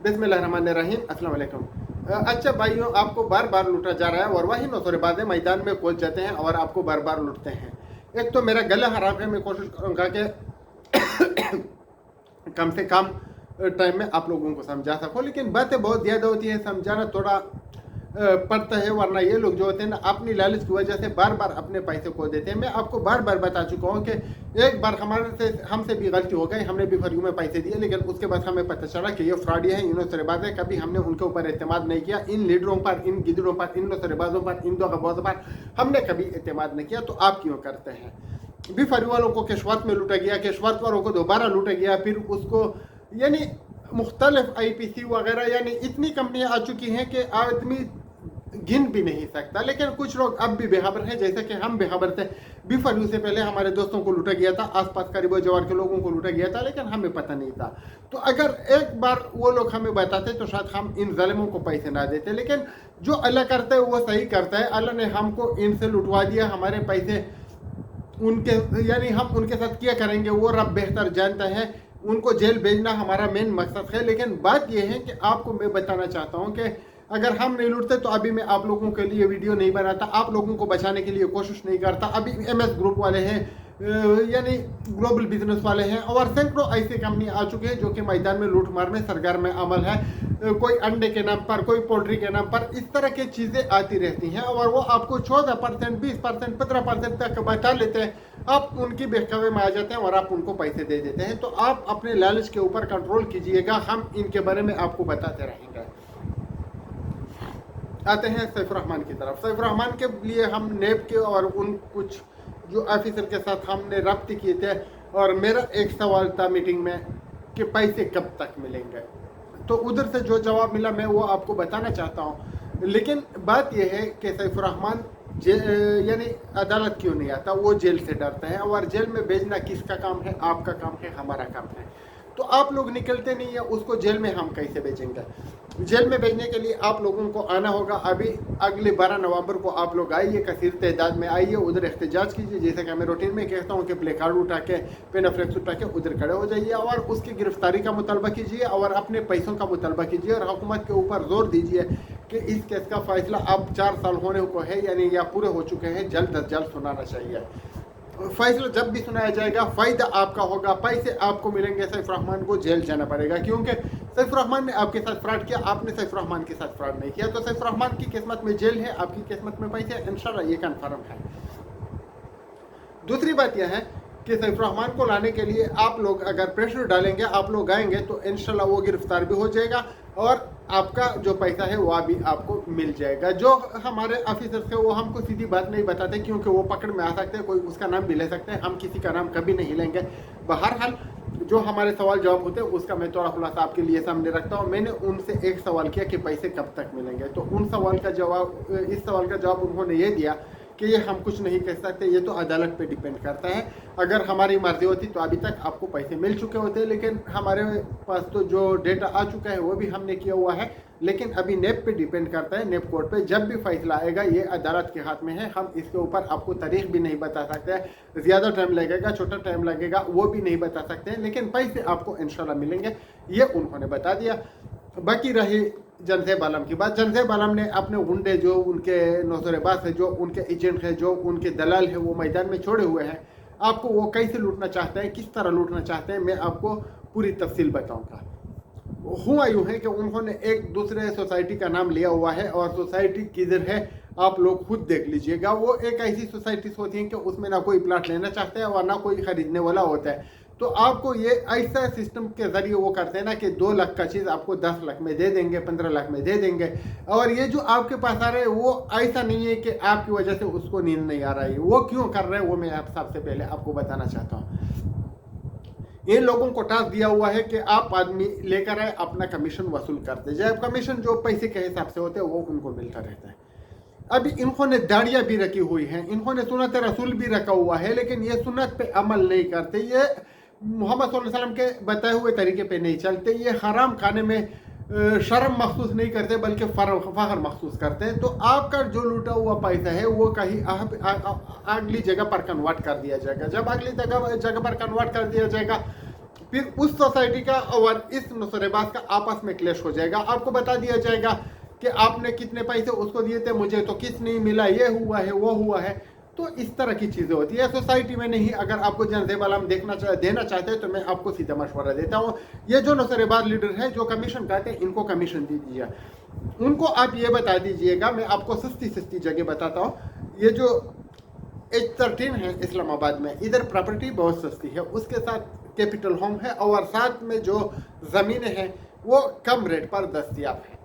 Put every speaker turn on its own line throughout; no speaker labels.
बिस्मिल्लाहिर्रहमानिर्रहीम, अस्सलाम वालेकुम। अच्छा भाइयों, आपको बार बार लूटा जा रहा है और वही नौसरेबाज़ मैदान में पहुंच जाते हैं और आपको बार बार लूटते हैं। एक तो मेरा गला खराब है, मैं कोशिश करूँगा कि कम से कम टाइम में आप लोगों को समझा सकूँ, लेकिन बातें बहुत ज़्यादा होती है, समझाना थोड़ा पड़ता है। वरना ये लोग जो होते हैं ना, अपनी लालच की वजह से बार बार अपने पैसे खो देते हैं। मैं आपको बार बार बता चुका हूँ कि एक बार हमसे भी गलती हो गई, हमने भी फर्यू में पैसे दिए, लेकिन उसके बाद हमें पता चला कि ये फ्रॉडी है, इन नौसरेबाज है। कभी हमने उनके ऊपर एतमाद नहीं किया, इन लीडरों पर, इन गिदड़ों पर, इन नौसरेबाजों पर, इन दगाबाजों पर हमने कभी एतमाद नहीं किया। तो आप क्यों करते हैं? भी फर्यू वालों को केशवात में लूटा गया, केशवात वालों को दोबारा लूटा गया, फिर उसको यानी मुख्तलिफ IPC वगैरह, यानी इतनी कंपनियां आ चुकी हैं कि आदमी गिन भी नहीं सकता। लेकिन कुछ लोग अब भी बेखबर हैं, जैसे कि हम बेखबर थे। बिफर से पहले हमारे दोस्तों को लूटा गया था, आसपास करीब जवार के लोगों को लूटा गया था, लेकिन हमें पता नहीं था। तो अगर एक बार वो लोग हमें बताते तो शायद हम इन जालिमों को पैसे ना देते। लेकिन जो अल्लाह करता है वो सही करता है। अल्लाह ने हमको इनसे लुटवा दिया, हमारे पैसे उनके, यानी हम उनके साथ क्या करेंगे वो रब बेहतर जानता है। उनको जेल भेजना हमारा मेन मकसद है। लेकिन बात यह है कि आपको मैं बताना चाहता हूँ कि अगर हम नहीं लूटते तो अभी मैं आप लोगों के लिए वीडियो नहीं बनाता, आप लोगों को बचाने के लिए कोशिश नहीं करता। अभी MS ग्रुप वाले हैं, यानी ग्लोबल बिजनेस वाले हैं, और सैकड़ों ऐसी कंपनी आ चुके हैं जो कि मैदान में लूट मार में सरगर्म में अमल है। कोई अंडे के नाम पर, कोई पोल्ट्री के नाम पर, इस तरह की चीज़ें आती रहती हैं और वो आपको 14%, 20%, 15% तक बता लेते हैं। आप उनकी बहकावे में आ जाते हैं और आप उनको पैसे दे देते हैं। तो आप अपने लालच के ऊपर कंट्रोल कीजिएगा, हम इनके बारे में आपको बताते रहेंगे। आते हैं सैफुर्रहमान की तरफ। सैफुर्रहमान के लिए हम नेब के और उन कुछ जो ऑफिसर के साथ हमने रब्त किए थे, और मेरा एक सवाल था मीटिंग में कि पैसे कब तक मिलेंगे। तो उधर से जो जवाब मिला मैं वो आपको बताना चाहता हूँ। लेकिन बात यह है कि सैफुर्रहमान यानी अदालत क्यों नहीं आता, वो जेल से डरता है। और जेल में भेजना किसका काम है? आपका काम है, हमारा काम है। तो आप लोग निकलते नहीं है, उसको जेल में हम कैसे भेजेंगे? जेल में भेजने के लिए आप लोगों को आना होगा। अभी अगले 12 नवंबर को आप लोग आइए, कसीर तादाद में आइए, उधर एहतजाज कीजिए। जैसे कि मैं रूटीन में कहता हूँ कि प्ले कार्ड उठा के, पेनाफ्लेक्स उठा के उधर खड़े हो जाइए और उसकी गिरफ्तारी का मुतालबा कीजिए और अपने पैसों का मुतालबा कीजिए और हुकूमत के ऊपर जोर दीजिए कि इस केस का फैसला अब 4 साल होने को है, यानी या पूरे हो चुके हैं, जल्द अज जल्द सुनाना चाहिए। फैसला जब भी सुनाया जाएगा फ़ायदा आपका होगा, पैसे आपको मिलेंगे। सैफुर्रहमान को जेल जाना पड़ेगा क्योंकि सैफुर्रहमान ने आपके साथ फ्रॉड किया, आपने सैफुर्रहमान के साथ फ्रॉड नहीं किया। तो सैफुर्रहमान की किस्मत में जेल है, आपकी किस्मत में पैसे, इंशाल्लाह ये कन्फर्म है। दूसरी बात यह है कि सैफुर्रहमान को लाने के लिए आप लोग अगर प्रेशर डालेंगे, आप लोग आएंगे, तो इंशाल्लाह वो गिरफ्तार भी हो जाएगा और आपका जो पैसा है वो भी आपको मिल जाएगा। जो हमारे ऑफिसर थे वो हमको सीधी बात नहीं बताते क्योंकि वो पकड़ में आ सकते हैं, कोई उसका नाम भी ले सकते हैं। हम किसी का नाम कभी नहीं लेंगे। बहरहाल जो हमारे सवाल जवाब होते हैं उसका मैं थोड़ा खुलासा आपके लिए सामने रखता हूँ। मैंने उनसे एक सवाल किया कि पैसे कब तक मिलेंगे, तो उन सवाल का जवाब, इस सवाल का जवाब उन्होंने ये दिया कि ये हम कुछ नहीं कह सकते, ये तो अदालत पे डिपेंड करता है। अगर हमारी मर्जी होती तो अभी तक आपको पैसे मिल चुके होते, लेकिन हमारे पास तो जो डेटा आ चुका है वो भी हमने किया हुआ है। लेकिन अभी नेब पे डिपेंड करता है, नेब कोर्ट पे जब भी फैसला आएगा ये अदालत के हाथ में है। हम इसके ऊपर आपको तारीख भी नहीं बता सकते, ज़्यादा टाइम लगेगा, छोटा टाइम लगेगा, वो भी नहीं बता सकते हैं, लेकिन पैसे आपको इंशाल्लाह मिलेंगे, ये उन्होंने बता दिया। बाकी रही जनसेब आलम की बात। जनसेब आलम ने अपने गुंडे, जो उनके नौसरेबाज है, जो उनके एजेंट है, जो उनके दलाल है, वो मैदान में छोड़े हुए हैं। आपको वो कैसे लूटना चाहते हैं, किस तरह लूटना चाहते हैं, मैं आपको पूरी तफसील बताऊंगा। हुआ यूँ है कि उन्होंने एक दूसरे सोसाइटी का नाम लिया हुआ है और सोसाइटी किधर है आप लोग खुद देख लीजिएगा। वो एक ऐसी सोसाइटीज होती हैं कि उसमें ना कोई प्लाट लेना चाहता है और ना कोई खरीदने वाला होता है। तो आपको ये ऐसा सिस्टम के ज़रिए वो करते हैं ना कि 2 लाख का चीज़ आपको 10 लाख में दे देंगे, 15 लाख में दे देंगे। और ये जो आपके पास आ रहा है वो ऐसा नहीं है कि आपकी वजह से उसको नींद नहीं आ रहा है। वो क्यों कर रहे हैं वो मैं आप सबसे पहले आपको बताना चाहता हूँ। इन लोगों को टास्क दिया हुआ है कि आप आदमी लेकर आए, अपना कमीशन वसूल करते जाए। कमीशन जो पैसे के हिसाब से होते हैं वो उनको मिलता रहता है। अभी इन्होंने दाढ़ियाँ भी रखी हुई हैं, इन्होंने सुन्नत रसूल भी रखा हुआ है, लेकिन ये सुन्नत पे अमल नहीं करते, ये मोहम्मद सल्लल्लाहु अलैहि वसल्लम के बताए हुए तरीके पे नहीं चलते, ये हराम खाने में शर्म महसूस नहीं करते बल्कि फ़ख्र महसूस करते हैं। तो आपका जो लूटा हुआ पैसा है वो कहीं अगली जगह पर कन्वर्ट कर दिया जाएगा। जब अगली जगह पर कन्वर्ट कर दिया जाएगा फिर उस सोसाइटी का और इस नुसरेबाज का आपस में क्लेश हो जाएगा। आपको बता दिया जाएगा कि आपने कितने पैसे उसको दिए थे, मुझे तो किस नहीं मिला, ये हुआ है वो हुआ है। तो इस तरह की चीज़ें होती है सोसाइटी में। नहीं, अगर आपको जनसेब आलम देना चाहते हैं तो मैं आपको सीधा मशवरा देता हूँ, ये जो नुसरेबाज लीडर है जो कमीशन खाते हैं, इनको कमीशन दे दीजिए। उनको आप ये बता दीजिएगा, मैं आपको सस्ती जगह बताता हूँ, ये जो H13 है इस्लामाबाद में, इधर प्रॉपर्टी बहुत सस्ती है, उसके साथ कैपिटल होम है और साथ में जो ज़मीनें हैं वो कम रेट पर दस्तयाब है।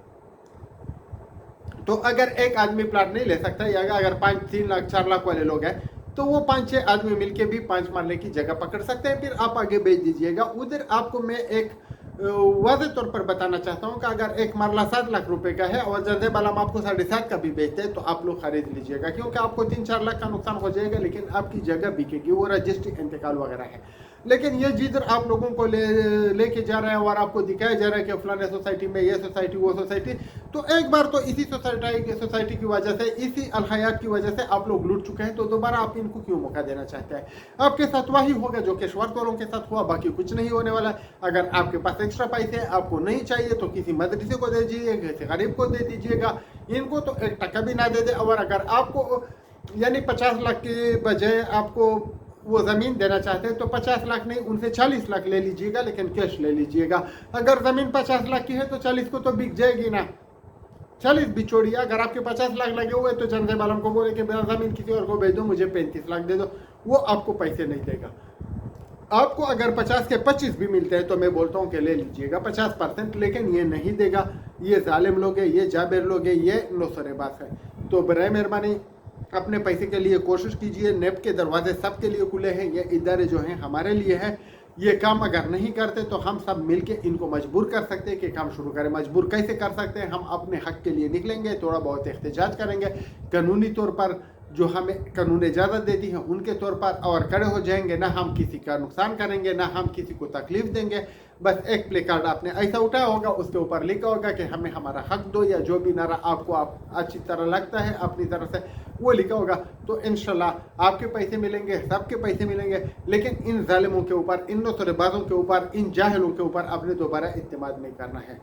तो अगर एक आदमी प्लाट नहीं ले सकता, या अगर 3 लाख 4 लाख वाले लोग हैं, तो वो 5-6 आदमी मिलके भी 5 मरले की जगह पकड़ सकते हैं, फिर आप आगे बेच दीजिएगा। उधर आपको मैं एक वाज़े तौर पर बताना चाहता हूँ कि अगर एक मरला 7 लाख रुपए का है और जनसेब आलम आपको 7.5 का भी बेचते हैं, तो आप लोग खरीद लीजिएगा, क्योंकि आपको 3-4 लाख का नुकसान हो जाएगा, लेकिन आपकी जगह बिकेगी, वो रजिस्ट्री इंतकाल वगैरह है। लेकिन ये जिधर आप लोगों को लेके जा रहे हैं और आपको दिखाया जा रहा है कि फलाने सोसाइटी में ये सोसाइटी वो सोसाइटी, तो एक बार तो इसी सोसाइटी की वजह से, इसी अलहयात की वजह से आप लोग लूट चुके हैं, तो दोबारा आप इनको क्यों मौका देना चाहते हैं? आपके साथ वही होगा जो केशवर वालों के साथ हुआ, बाकी कुछ नहीं होने वाला। अगर आपके पास एक्स्ट्रा पैसे आपको नहीं चाहिए तो किसी मदरसे को दे दीजिएगा, किसी गरीब को दे दीजिएगा, इनको तो 1 टका भी ना दे दे। और अगर आपको यानी 50 लाख के बजाय आपको वो ज़मीन देना चाहते हैं तो 50 लाख नहीं, उनसे 40 लाख ले लीजिएगा, लेकिन कैश ले लीजिएगा। अगर ज़मीन 50 लाख की है तो 40 को तो बिक जाएगी ना, 40 भी छोड़िए। अगर आपके 50 लाख लगे हुए तो जनसेब आलम को बोले कि मेरा ज़मीन किसी और को भेज दो, मुझे 35 लाख दे दो, वो आपको पैसे नहीं देगा। आपको अगर 50 के 25 भी मिलते हैं तो मैं बोलता हूँ कि ले लीजिएगा 50%, लेकिन ये नहीं देगा। ये जालिम लोग हैं, ये जाबिर लोग हैं, ये नुसरेबाज है। तो बराए मेहरबानी अपने पैसे के लिए कोशिश कीजिए। नेब के दरवाजे सबके लिए खुले हैं, ये इदारे जो हैं हमारे लिए हैं। ये काम अगर नहीं करते तो हम सब मिलके इनको मजबूर कर सकते हैं कि काम शुरू करें। मजबूर कैसे कर सकते हैं? हम अपने हक के लिए निकलेंगे, थोड़ा बहुत एहतजाज करेंगे, कानूनी तौर पर जो हमें कानून इजाज़त देती हैं उनके तौर पर, और खड़े हो जाएंगे। ना हम किसी का नुकसान करेंगे, ना हम किसी को तकलीफ देंगे। बस एक प्ले कार्ड आपने ऐसा उठाया होगा, उसके ऊपर लिखा होगा कि हमें हमारा हक दो, या जो भी नारा आपको अच्छी तरह लगता है अपनी तरफ से वो लिखा होगा। तो इंशाल्लाह आपके पैसे मिलेंगे, सबके पैसे मिलेंगे। लेकिन इन जालिमों के ऊपर, इन नुसरेबाजों के ऊपर, इन जाहिलों के ऊपर अपने दोबारा इत्तेमाद नहीं करना है।